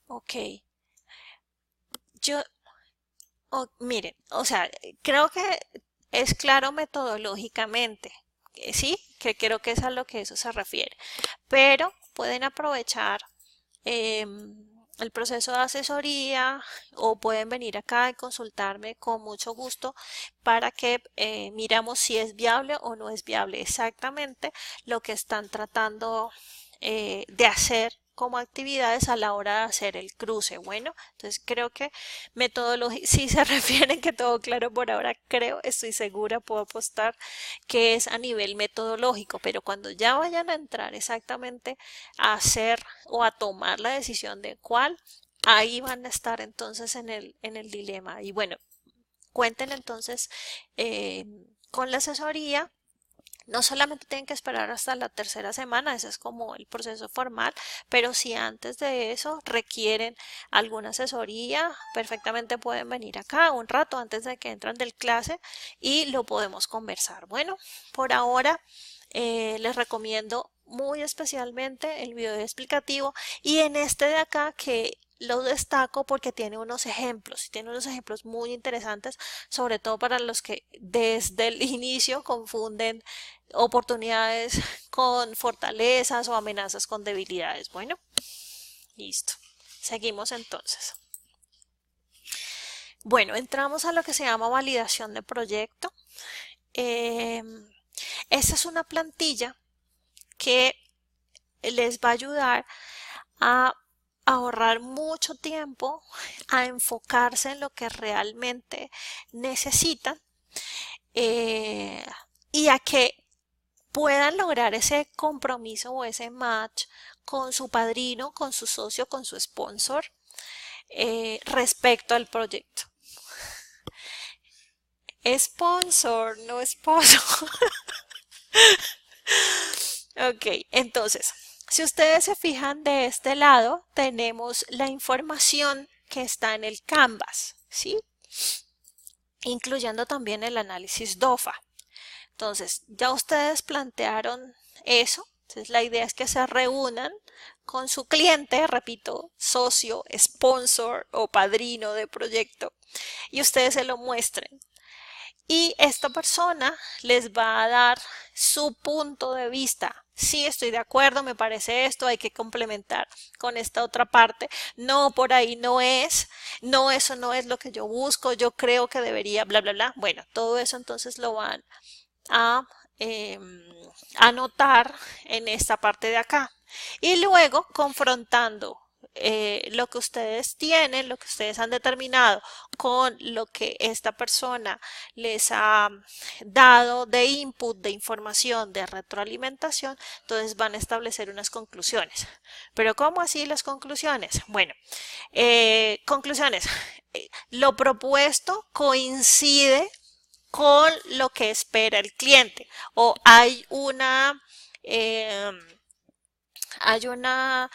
Ok. Yo, miren, o sea, creo que es claro metodológicamente, ¿sí? Que creo que es a lo que eso se refiere. Pero pueden aprovechar el proceso de asesoría o pueden venir acá y consultarme con mucho gusto para que miramos si es viable o no es viable exactamente lo que están tratando de hacer como actividades a la hora de hacer el cruce. Bueno, entonces creo que metodología, si se refieren que todo claro por ahora, creo, estoy segura, puedo apostar que es a nivel metodológico, pero cuando ya vayan a entrar exactamente a hacer o a tomar la decisión de cuál, ahí van a estar entonces en el dilema. Y bueno, cuenten entonces eh, con la asesoría. No solamente tienen que esperar hasta la tercera semana, ese es como el proceso formal, pero si antes de eso requieren alguna asesoría, perfectamente pueden venir acá un rato antes de que entran del clase y lo podemos conversar. Bueno, por ahora les recomiendo muy especialmente el video explicativo y en este de acá que lo destaco porque tiene unos ejemplos muy interesantes, sobre todo para los que desde el inicio confunden oportunidades con fortalezas o amenazas con debilidades. Bueno, listo. Seguimos entonces. Bueno, entramos a lo que se llama validación de proyecto. Eh, Esta es una plantilla que les va a ayudar a ahorrar mucho tiempo, a enfocarse en lo que realmente necesitan eh, y a que puedan lograr ese compromiso o ese match con su padrino, con su socio, con su sponsor respecto al proyecto. Sponsor, no esposo. Ok, entonces, si ustedes se fijan de este lado, tenemos la información que está en el Canvas, ¿sí? Incluyendo también el análisis DOFA. Entonces, ya ustedes plantearon eso. Entonces, la idea es que se reúnan con su cliente, repito, socio, sponsor o padrino de proyecto, y ustedes se lo muestren. Y esta persona les va a dar su punto de vista. Sí, estoy de acuerdo, me parece esto, hay que complementar con esta otra parte. No, por ahí no es, no, eso no es lo que yo busco, yo creo que debería, bla, bla, bla. Bueno, todo eso entonces lo van a anotar en esta parte de acá. Y luego confrontando lo que ustedes tienen, lo que ustedes han determinado con lo que esta persona les ha dado de input, de información, de retroalimentación, entonces van a establecer unas conclusiones. Pero ¿cómo así las conclusiones? Bueno, conclusiones. Lo propuesto coincide con lo que espera el cliente o eh, hay una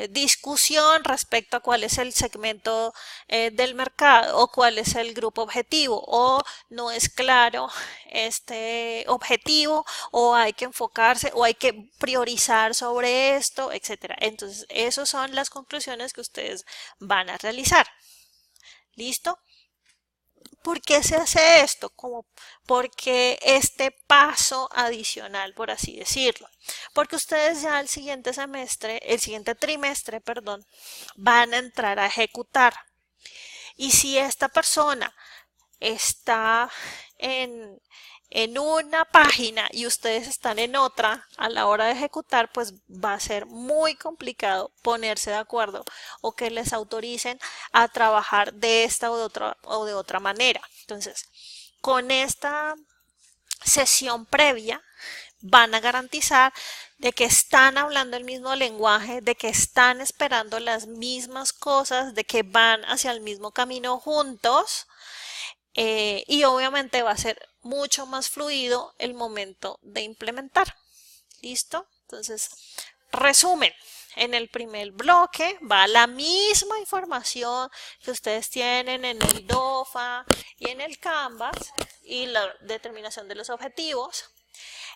discusión respecto a cuál es el segmento del mercado o cuál es el grupo objetivo o no es claro este objetivo o hay que enfocarse o hay que priorizar sobre esto, etcétera. Entonces, esas son las conclusiones que ustedes van a realizar. ¿Listo? ¿Por qué se hace esto? Como porque este paso adicional, por así decirlo. Porque ustedes ya el siguiente semestre, el siguiente trimestre, perdón, van a entrar a ejecutar. Y si esta persona está en, en una página y ustedes están en otra a la hora de ejecutar, pues va a ser muy complicado ponerse de acuerdo o que les autoricen a trabajar de esta o de otra manera. Entonces, con esta sesión previa van a garantizar de que están hablando el mismo lenguaje, de que están esperando las mismas cosas, de que van hacia el mismo camino juntos y obviamente va a ser mucho más fluido el momento de implementar. ¿Listo? Entonces, resumen. En el primer bloque va la misma información que ustedes tienen en el DOFA y en el Canvas y la determinación de los objetivos.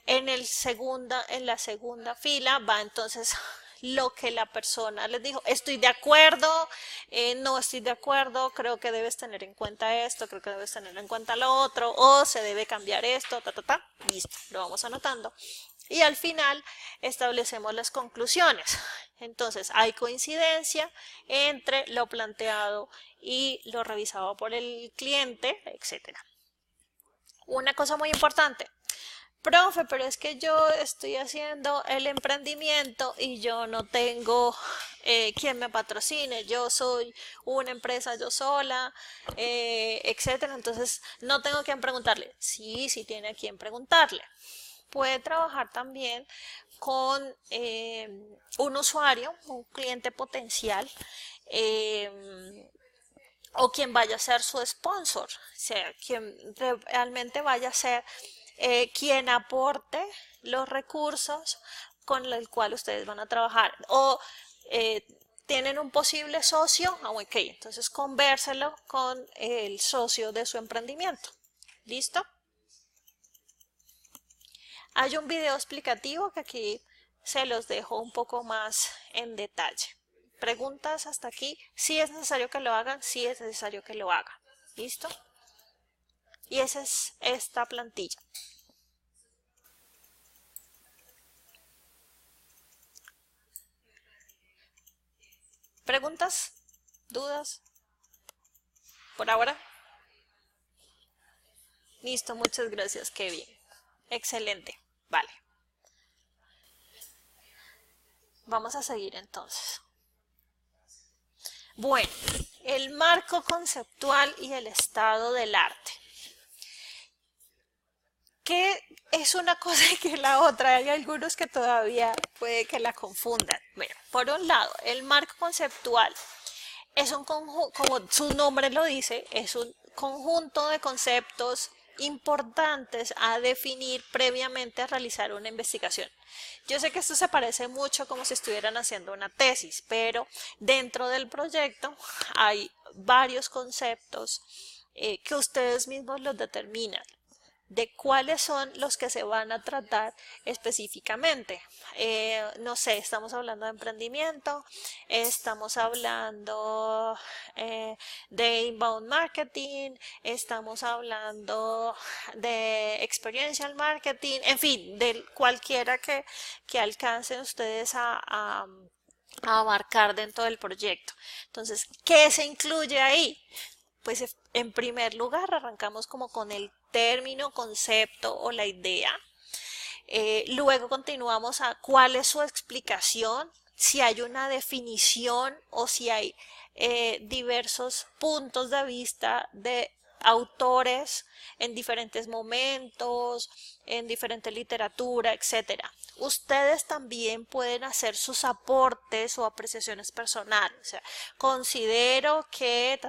En la segunda fila va entonces lo que la persona les dijo. Estoy de acuerdo, no estoy de acuerdo, creo que debes tener en cuenta esto, creo que debes tener en cuenta lo otro, o se debe cambiar esto, listo, lo vamos anotando. Y al final establecemos las conclusiones. Entonces, hay coincidencia entre lo planteado y lo revisado por el cliente, etcétera. Una cosa muy importante. Profe, pero es que yo estoy haciendo el emprendimiento y yo no tengo quien me patrocine, yo soy una empresa yo sola, etcétera. Entonces no tengo quien preguntarle. Sí, sí tiene a quien preguntarle. Puede trabajar también con un usuario, un cliente potencial, o quien vaya a ser su sponsor, o sea, quien realmente vaya a ser quien aporte los recursos con el cual ustedes van a trabajar. O tienen un posible socio, ok, entonces convérselo con el socio de su emprendimiento. ¿Listo? Hay un video explicativo que aquí se los dejo un poco más en detalle. Preguntas hasta aquí. Si es necesario que lo hagan, si es necesario que lo hagan. ¿Listo? Y esa es esta plantilla. ¿Preguntas? ¿Dudas? ¿Por ahora? Listo, muchas gracias, Kevin. Excelente. Vale. Vamos a seguir entonces. Bueno, el marco conceptual y el estado del arte. ¿Qué es una cosa y que la otra? Hay algunos que todavía puede que la confundan. Bueno, por un lado, el marco conceptual es un conjunto, como su nombre lo dice, es un conjunto de conceptos importantes a definir previamente a realizar una investigación. Yo sé que esto se parece mucho como si estuvieran haciendo una tesis, pero dentro del proyecto hay varios conceptos que ustedes mismos los determinan de cuáles son los que se van a tratar específicamente. No sé, estamos hablando de emprendimiento, estamos hablando de inbound marketing, estamos hablando de experiential marketing, en fin, de cualquiera que alcancen ustedes a abarcar dentro del proyecto. Entonces, ¿qué se incluye ahí? Pues en primer lugar arrancamos como con el término, concepto o la idea. Luego continuamos a cuál es su explicación, si hay una definición o si hay diversos puntos de vista de autores en diferentes momentos, en diferente literatura, etcétera. Ustedes también pueden hacer sus aportes o apreciaciones personales. O sea, considero que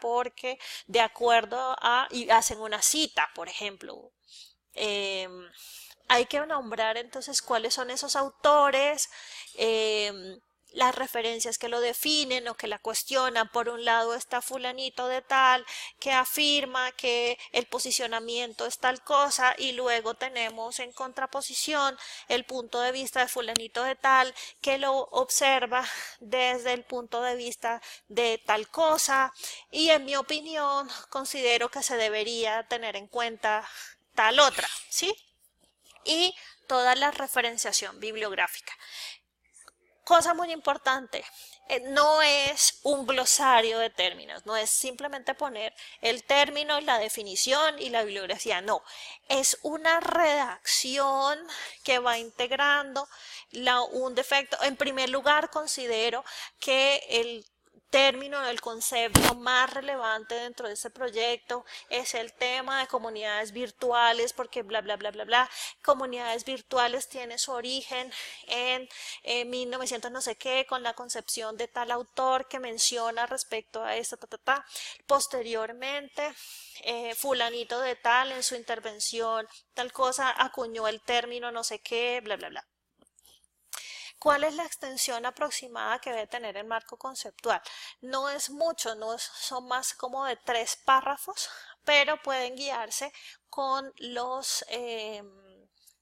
porque de acuerdo a, y hacen una cita, por ejemplo. Hay que nombrar entonces cuáles son esos autores, las referencias que lo definen o que la cuestionan. Por un lado está fulanito de tal que afirma que el posicionamiento es tal cosa, y luego tenemos en contraposición el punto de vista de fulanito de tal que lo observa desde el punto de vista de tal cosa, y en mi opinión considero que se debería tener en cuenta tal otra, ¿sí? Y toda la referenciación bibliográfica. Cosa muy importante, no es un glosario de términos, no es simplemente poner el término, la definición y la bibliografía, no, es una redacción que va integrando un defecto. En primer lugar, considero que el término, el concepto más relevante dentro de este proyecto es el tema de comunidades virtuales, porque bla bla bla bla bla. Comunidades virtuales tiene su origen en 1900 no sé qué, con la concepción de tal autor que menciona respecto a esto, Posteriormente, fulanito de tal en su intervención, tal cosa, acuñó el término no sé qué, bla bla bla. ¿Cuál es la extensión aproximada que debe tener el marco conceptual? No es mucho, son más como de 3 párrafos, pero pueden guiarse con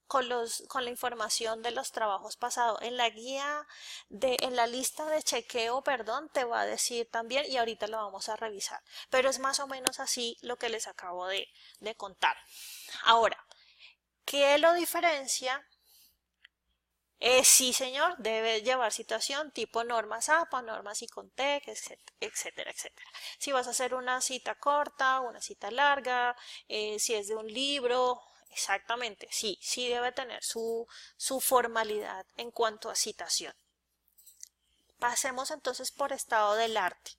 con la información de los trabajos pasados. En la guía en la lista de chequeo, perdón, te va a decir también, y ahorita lo vamos a revisar. Pero es más o menos así lo que les acabo de contar. Ahora, ¿qué lo diferencia? Sí, señor, debe llevar situación tipo normas APA, normas ICONTEC, etcétera, etcétera. Si vas a hacer una cita corta, una cita larga, si es de un libro, exactamente, sí, sí debe tener su formalidad en cuanto a citación. Pasemos entonces por estado del arte.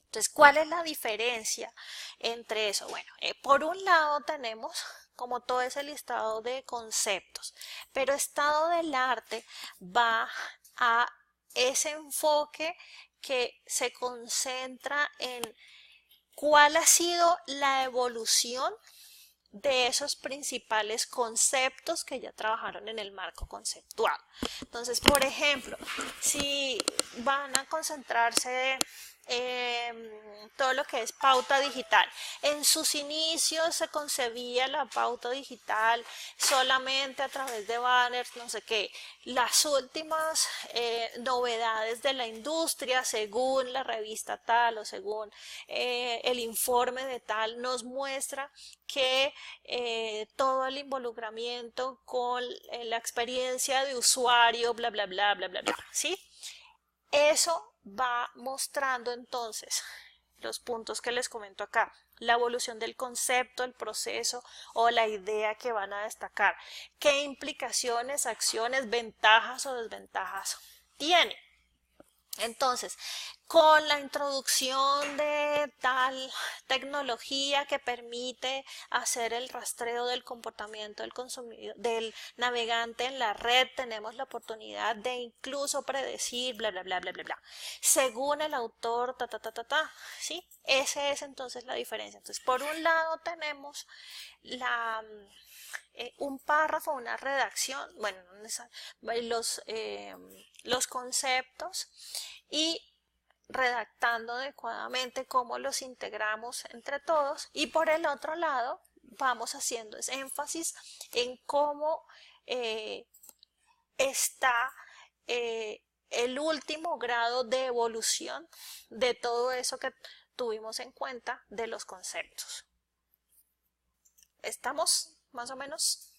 Entonces, ¿cuál es la diferencia entre eso? Bueno, por un lado tenemos como todo ese listado de conceptos, pero estado del arte va a ese enfoque que se concentra en cuál ha sido la evolución de esos principales conceptos que ya trabajaron en el marco conceptual. Entonces, por ejemplo, si van a concentrarse todo lo que es pauta digital. En sus inicios se concebía la pauta digital solamente a través de banners, no sé qué. Las últimas novedades de la industria, según la revista tal o según el informe de tal, nos muestra que todo el involucramiento con la experiencia de usuario, bla, bla, bla, bla, bla, bla, ¿sí? Eso va mostrando entonces los puntos que les comento acá, la evolución del concepto, el proceso o la idea que van a destacar, qué implicaciones, acciones, ventajas o desventajas tiene. Entonces, con la introducción de tal tecnología que permite hacer el rastreo del comportamiento del consumidor, del navegante en la red, tenemos la oportunidad de incluso predecir, bla, bla, bla, bla, bla, bla. Según el autor, ¿sí? Esa es entonces la diferencia. Entonces, por un lado tenemos un párrafo, una redacción, bueno, los conceptos y redactando adecuadamente cómo los integramos entre todos, y por el otro lado vamos haciendo ese énfasis en cómo está el último grado de evolución de todo eso que tuvimos en cuenta de los conceptos. ¿Estamos más o menos?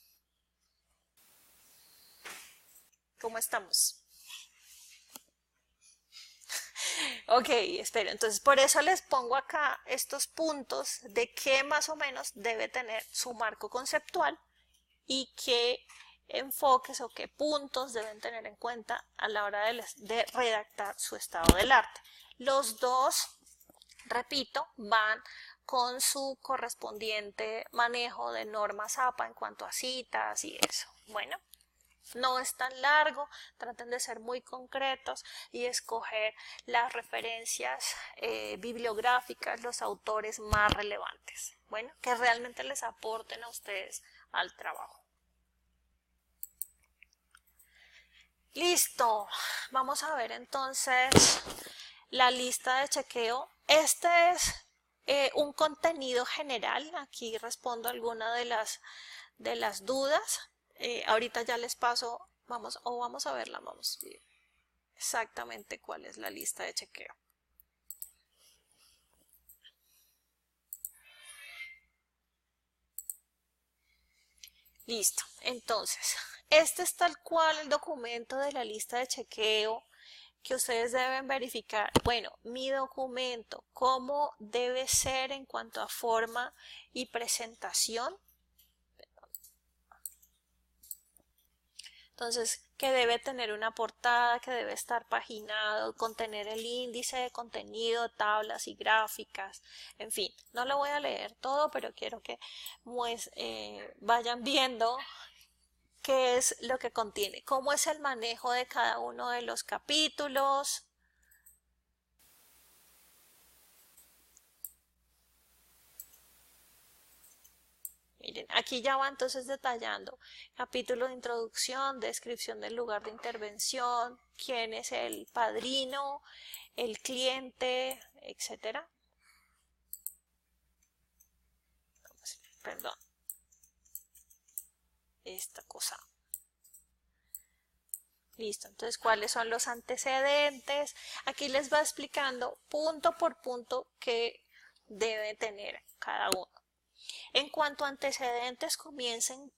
¿Cómo estamos? Ok, espero. Entonces, por eso les pongo acá estos puntos de qué más o menos debe tener su marco conceptual y qué enfoques o qué puntos deben tener en cuenta a la hora de redactar su estado del arte. Los dos, repito, van con su correspondiente manejo de normas APA en cuanto a citas y eso. Bueno. No es tan largo, traten de ser muy concretos y escoger las referencias bibliográficas, los autores más relevantes, bueno, que realmente les aporten a ustedes al trabajo. Listo, vamos a ver entonces la lista de chequeo. Este es un contenido general, aquí respondo alguna de las dudas. Ahorita ya les paso, vamos a verla, vamos a ver exactamente cuál es la lista de chequeo. Listo, entonces, este es tal cual el documento de la lista de chequeo que ustedes deben verificar. Bueno, mi documento, ¿cómo debe ser en cuanto a forma y presentación? Entonces, que debe tener una portada, que debe estar paginado, contener el índice de contenido, tablas y gráficas, en fin, no lo voy a leer todo, pero quiero que vayan viendo qué es lo que contiene, cómo es el manejo de cada uno de los capítulos. Miren, aquí ya va entonces detallando capítulo de introducción, descripción del lugar de intervención, quién es el padrino, el cliente, etcétera. Perdón. esta cosa. Listo, entonces, ¿cuáles son los antecedentes? Aquí les va explicando punto por punto qué debe tener cada uno. En cuanto a antecedentes, comiencen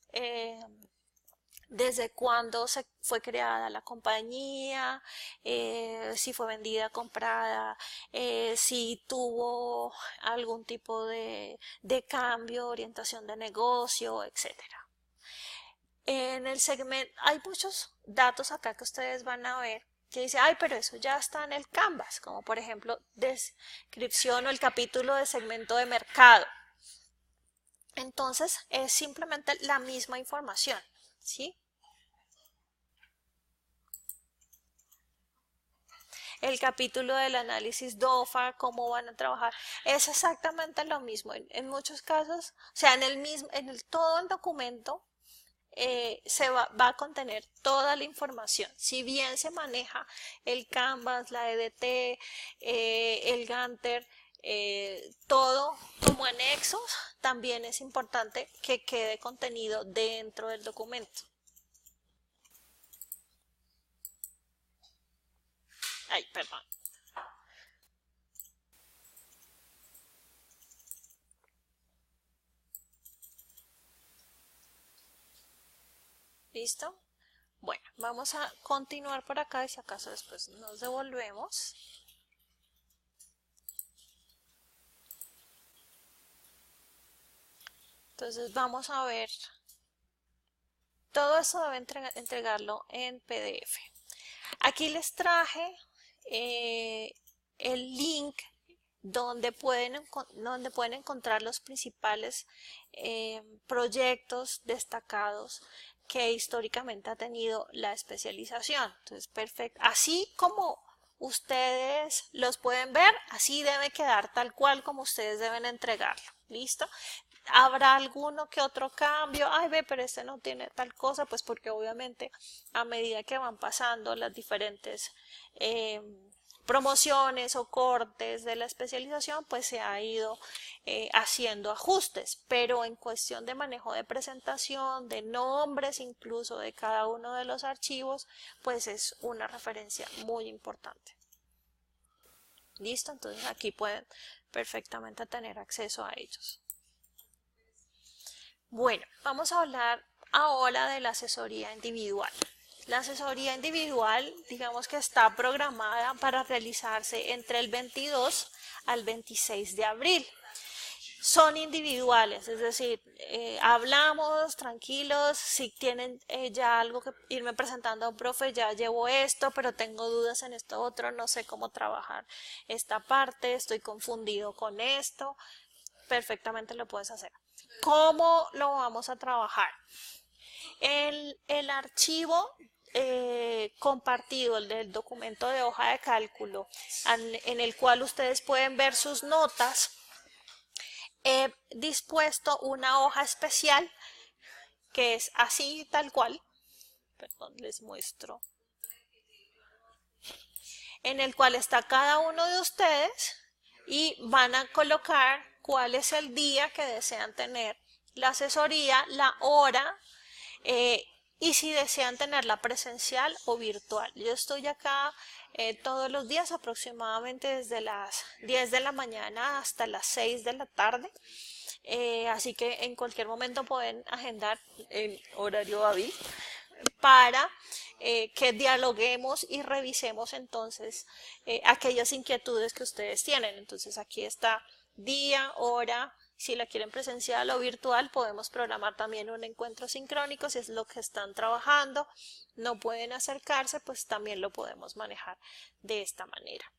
desde cuándo fue creada la compañía, si fue vendida, comprada, si tuvo algún tipo de cambio, orientación de negocio, etcétera. En el segmento hay muchos datos acá que ustedes van a ver que dice, ay, pero eso ya está en el Canvas, como por ejemplo descripción o el capítulo de segmento de mercado. Entonces es simplemente la misma información, ¿sí? El capítulo del análisis DOFA, cómo van a trabajar, es exactamente lo mismo. En muchos casos, o sea, todo el documento va a contener toda la información. Si bien se maneja el Canvas, la EDT, el Gantt, todo como anexos, también es importante que quede contenido dentro del documento. Ay, perdón. ¿Listo? Bueno, vamos a continuar por acá y si acaso después nos devolvemos. Entonces vamos a ver, todo eso debe entregarlo en PDF. Aquí les traje el link donde pueden encontrar los principales proyectos destacados que históricamente ha tenido la especialización. Entonces, perfecto. Así como ustedes los pueden ver, así debe quedar tal cual como ustedes deben entregarlo. ¿Listo? Habrá alguno que otro cambio, ay ve, pero este no tiene tal cosa, pues porque obviamente a medida que van pasando las diferentes promociones o cortes de la especialización, pues se ha ido haciendo ajustes, pero en cuestión de manejo de presentación, de nombres incluso de cada uno de los archivos, pues es una referencia muy importante. ¿Listo? Entonces aquí pueden perfectamente tener acceso a ellos. Bueno, vamos a hablar ahora de la asesoría individual. La asesoría individual, digamos que está programada para realizarse entre el 22 al 26 de abril. Son individuales, es decir, hablamos tranquilos, si tienen ya algo que irme presentando a un profe, ya llevo esto, pero tengo dudas en esto otro, no sé cómo trabajar esta parte, estoy confundido con esto, perfectamente lo puedes hacer. ¿Cómo lo vamos a trabajar? El archivo compartido, el del documento de hoja de cálculo, en el cual ustedes pueden ver sus notas, he dispuesto una hoja especial que es así tal cual. Perdón, les muestro. En el cual está cada uno de ustedes y van a colocar cuál es el día que desean tener la asesoría, la hora y si desean tenerla presencial o virtual. Yo estoy acá todos los días aproximadamente desde las 10 de la mañana hasta las 6 de la tarde. Así que en cualquier momento pueden agendar el horario hábil para que dialoguemos y revisemos entonces aquellas inquietudes que ustedes tienen. Entonces aquí está día, hora, si la quieren presencial o virtual, podemos programar también un encuentro sincrónico si es lo que están trabajando. No pueden acercarse, pues también lo podemos manejar de esta manera.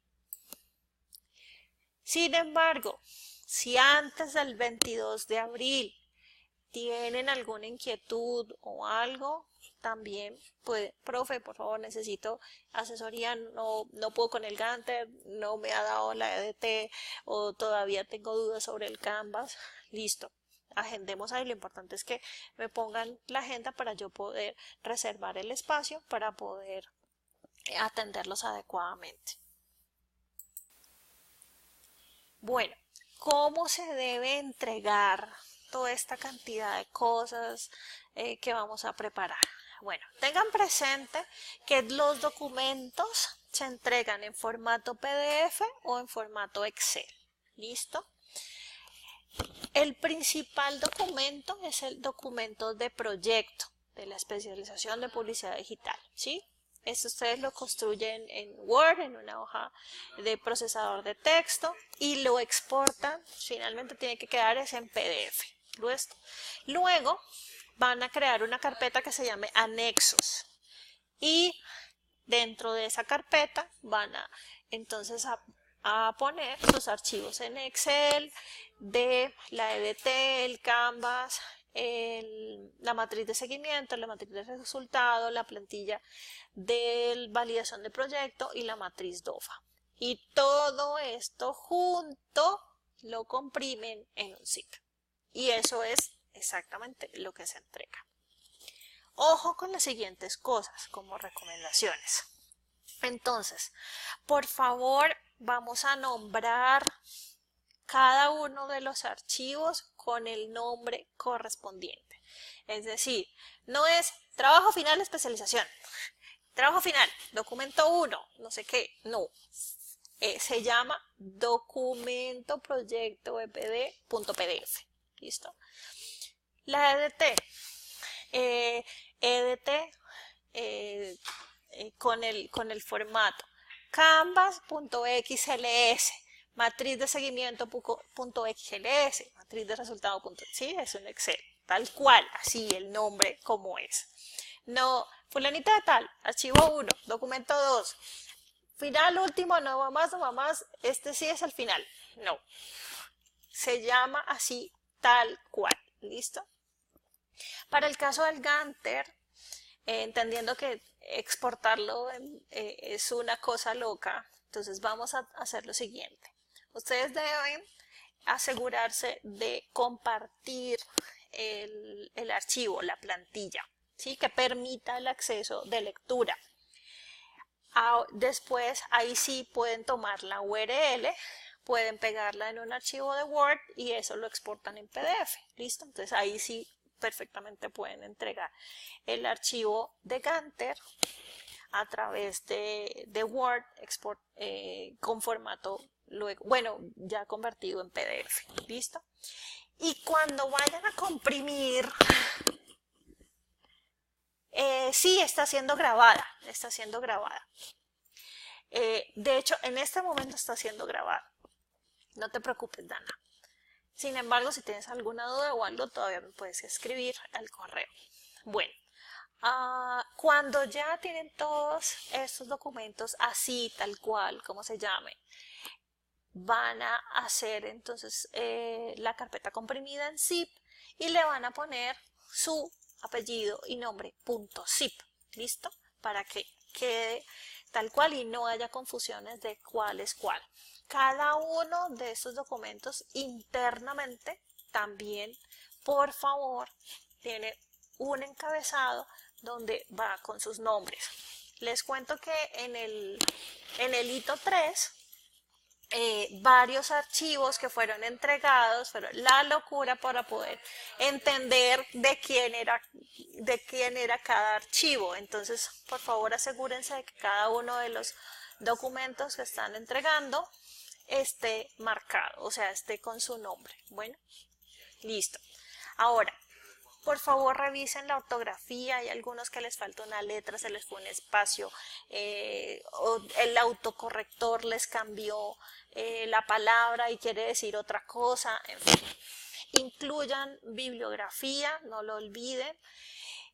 Sin embargo, si antes del 22 de abril tienen alguna inquietud o algo, también puede, profe, por favor, necesito asesoría, no puedo con el Gantt, no me ha dado la EDT o todavía tengo dudas sobre el Canvas, listo. Agendemos ahí, lo importante es que me pongan la agenda para yo poder reservar el espacio para poder atenderlos adecuadamente. Bueno, ¿cómo se debe entregar toda esta cantidad de cosas que vamos a preparar? Bueno, tengan presente que los documentos se entregan en formato PDF o en formato Excel. ¿Listo? El principal documento es el documento de proyecto de la especialización de publicidad digital, ¿sí? Esto ustedes lo construyen en Word, en una hoja de procesador de texto y lo exportan. Finalmente tiene que quedar es en PDF. Luego van a crear una carpeta que se llame anexos y dentro de esa carpeta van a entonces a poner sus archivos en Excel de la EDT, el Canvas, la matriz de seguimiento, la matriz de resultado, la plantilla de validación de proyecto y la matriz DOFA. Y todo esto junto lo comprimen en un zip. Y eso es exactamente lo que se entrega. Ojo con las siguientes cosas como recomendaciones. Entonces, por favor, vamos a nombrar cada uno de los archivos con el nombre correspondiente. Es decir, no es trabajo final especialización, trabajo final, documento 1, no sé qué, no. Se llama documento proyecto epd.pdf. ¿Listo? La EDT. EDT con el formato canvas.xls, matriz de seguimiento.xls, matriz de resultado. Sí, es un Excel, tal cual, así el nombre como es. No, fulanita de tal, archivo 1, documento 2, final último, no va más, este sí es el final. No, se llama así tal cual, ¿listo? Para el caso del Gantt, entendiendo que exportarlo es una cosa loca, entonces vamos a hacer lo siguiente. Ustedes deben asegurarse de compartir el archivo, la plantilla, ¿sí? Que permita el acceso de lectura. Después, ahí sí pueden tomar la URL, pueden pegarla en un archivo de Word y eso lo exportan en PDF. ¿Listo? Entonces ahí sí perfectamente pueden entregar el archivo de Gantt a través de Word con formato luego, bueno, ya convertido en PDF. ¿Listo? Y cuando vayan a comprimir, sí está siendo grabada, de hecho, en este momento está siendo grabada. No te preocupes, Dana. Sin embargo, si tienes alguna duda o algo, todavía me puedes escribir al correo. Bueno, cuando ya tienen todos estos documentos así, tal cual, como se llame, van a hacer entonces la carpeta comprimida en zip y le van a poner su apellido y nombre .zip, ¿listo? Para que quede tal cual y no haya confusiones de cuál es cuál. Cada uno de estos documentos internamente también, por favor, tiene un encabezado donde va con sus nombres. Les cuento que en el hito 3, varios archivos que fueron entregados, fueron la locura para poder entender de quién era cada archivo. Entonces, por favor, asegúrense de que cada uno de los documentos que están entregando esté marcado, o sea, esté con su nombre. Bueno, listo. Ahora, por favor, revisen la ortografía. Hay algunos que les falta una letra, se les fue un espacio, o el autocorrector les cambió la palabra y quiere decir otra cosa. En fin, incluyan bibliografía, no lo olviden.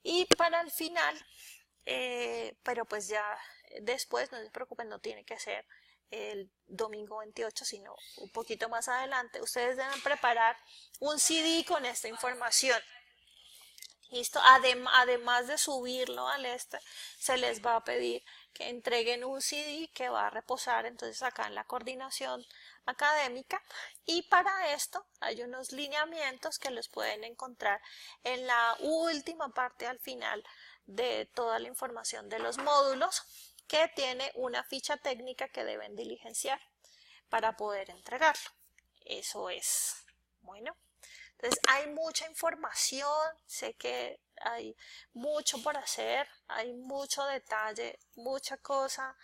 Y para el final, pero pues ya después, no se preocupen, no tiene que ser el domingo 28, sino un poquito más adelante, ustedes deben preparar un CD con esta información. ¿Listo? Además de subirlo al se les va a pedir que entreguen un CD que va a reposar entonces acá en la coordinación académica, y para esto hay unos lineamientos que los pueden encontrar en la última parte al final de toda la información de los módulos, que tiene una ficha técnica que deben diligenciar para poder entregarlo. Eso es. Bueno, Entonces hay mucha información, sé que hay mucho por hacer, hay mucho detalle, mucha cosa.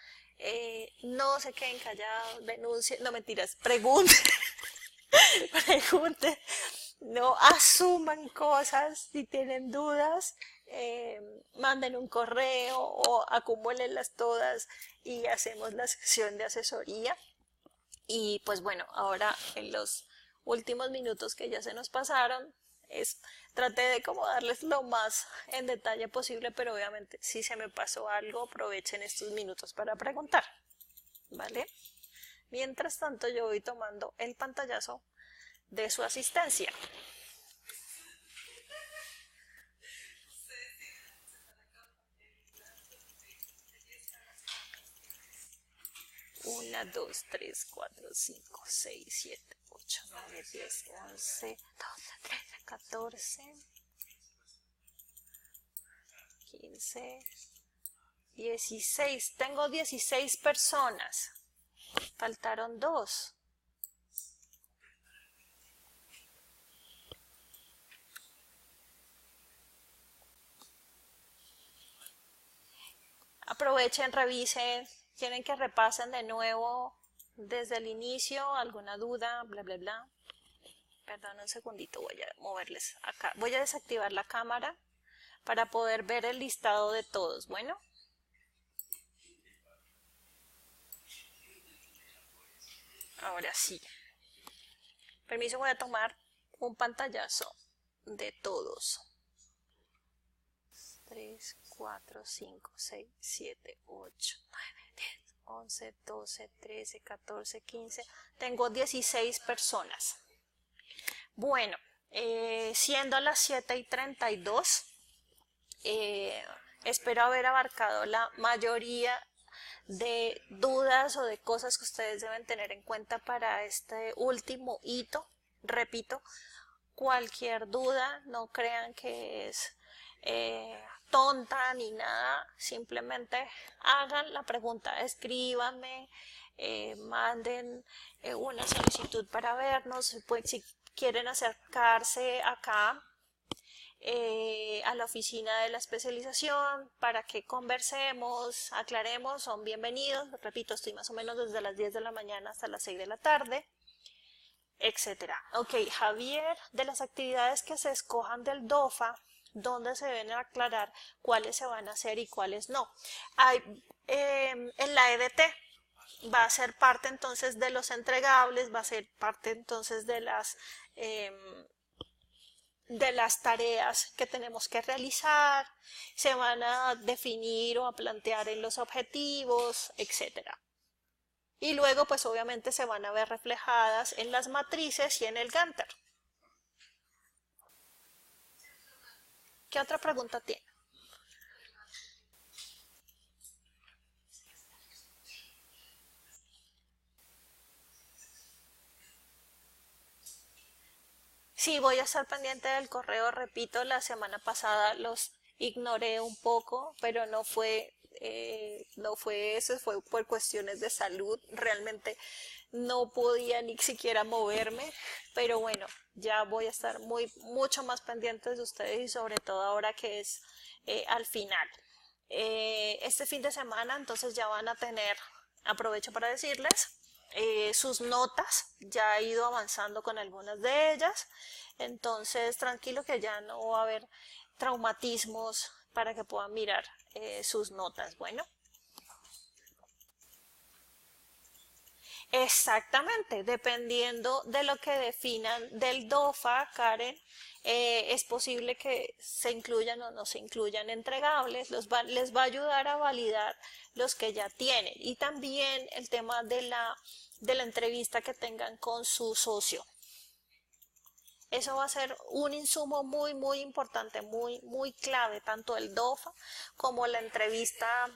No se queden callados, denuncien, no mentiras, pregunten, pregunten, no asuman cosas, si tienen dudas, manden un correo o acumúlenlas todas y hacemos la sección de asesoría. Y pues bueno, ahora en los últimos minutos que ya se nos pasaron, traté de como darles lo más en detalle posible, pero obviamente si se me pasó algo, aprovechen estos minutos para preguntar, ¿vale? Mientras tanto yo voy tomando el pantallazo de su asistencia. Una, dos, tres, cuatro, cinco, seis, siete, 8, 9, 10, 11, 12, 13, 14, 15, 16. Tengo 16 personas. Faltaron 2. Aprovechen, revisen, quieren que repasen de nuevo desde el inicio, alguna duda, bla, bla, bla. Perdón, un segundito, voy a moverles acá. Voy a desactivar la cámara para poder ver el listado de todos. Bueno. Ahora sí. Permiso, voy a tomar un pantallazo de todos. 3, 4, 5, 6, 7, 8, 9, 10, 11, 12, 13, 14, 15. Tengo 16 personas. Bueno, siendo las 7:32, espero haber abarcado la mayoría de dudas o de cosas que ustedes deben tener en cuenta para este último hito. Repito, cualquier duda, no crean que es tonta ni nada, simplemente hagan la pregunta, escríbanme, manden una solicitud para vernos, pues, si quieren acercarse acá a la oficina de la especialización para que conversemos, aclaremos, son bienvenidos. Repito, estoy más o menos desde las 10 de la mañana hasta las 6 de la tarde, etcétera. Ok, Javier, de las actividades que se escojan del DOFA, ¿dónde se deben aclarar cuáles se van a hacer y cuáles no? En la EDT va a ser parte entonces de los entregables, va a ser parte entonces de las tareas que tenemos que realizar, se van a definir o a plantear en los objetivos, etcétera. Y luego pues obviamente se van a ver reflejadas en las matrices y en el Gantt. ¿Qué otra pregunta tiene? Sí, voy a estar pendiente del correo, repito, la semana pasada los ignoré un poco, pero no fue eso, fue por cuestiones de salud, realmente no podía ni siquiera moverme, pero bueno, ya voy a estar mucho más pendiente de ustedes y sobre todo ahora que es al final. Este fin de semana entonces ya van a tener, aprovecho para decirles, sus notas, ya he ido avanzando con algunas de ellas, entonces tranquilo que ya no va a haber traumatismos para que puedan mirar sus notas. Bueno, exactamente, dependiendo de lo que definan del DOFA, Karen, es posible que se incluyan o no se incluyan entregables, les va a ayudar a validar los que ya tienen y también el tema de la entrevista que tengan con su socio. Eso va a ser un insumo muy importante, muy clave, tanto el DOFA como la entrevista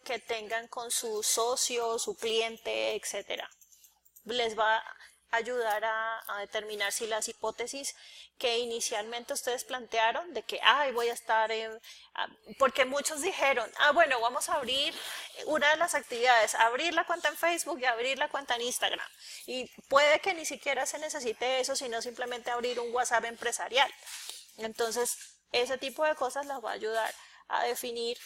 que tengan con su socio, su cliente, etcétera. Les va ayudar a determinar si las hipótesis que inicialmente ustedes plantearon de que, ay, voy a estar en... Porque muchos dijeron, bueno, vamos a abrir una de las actividades, abrir la cuenta en Facebook y abrir la cuenta en Instagram. Y puede que ni siquiera se necesite eso, sino simplemente abrir un WhatsApp empresarial. Entonces, ese tipo de cosas las va a ayudar a definir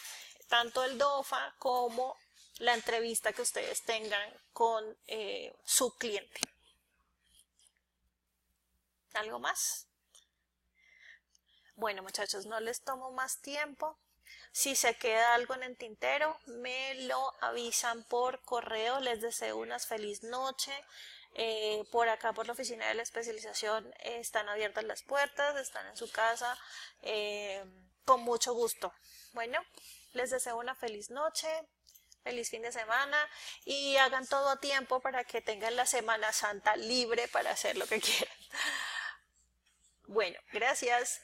tanto el DOFA como la entrevista que ustedes tengan con su cliente. ¿Algo más? Bueno, muchachos, no les tomo más tiempo. Si se queda algo en el tintero, me lo avisan por correo. Les deseo una feliz noche. Por acá, por la oficina de la especialización, están abiertas las puertas, están en su casa, con mucho gusto. Bueno, les deseo una feliz noche, feliz fin de semana y hagan todo a tiempo para que tengan la Semana Santa libre para hacer lo que quieran. Bueno, gracias.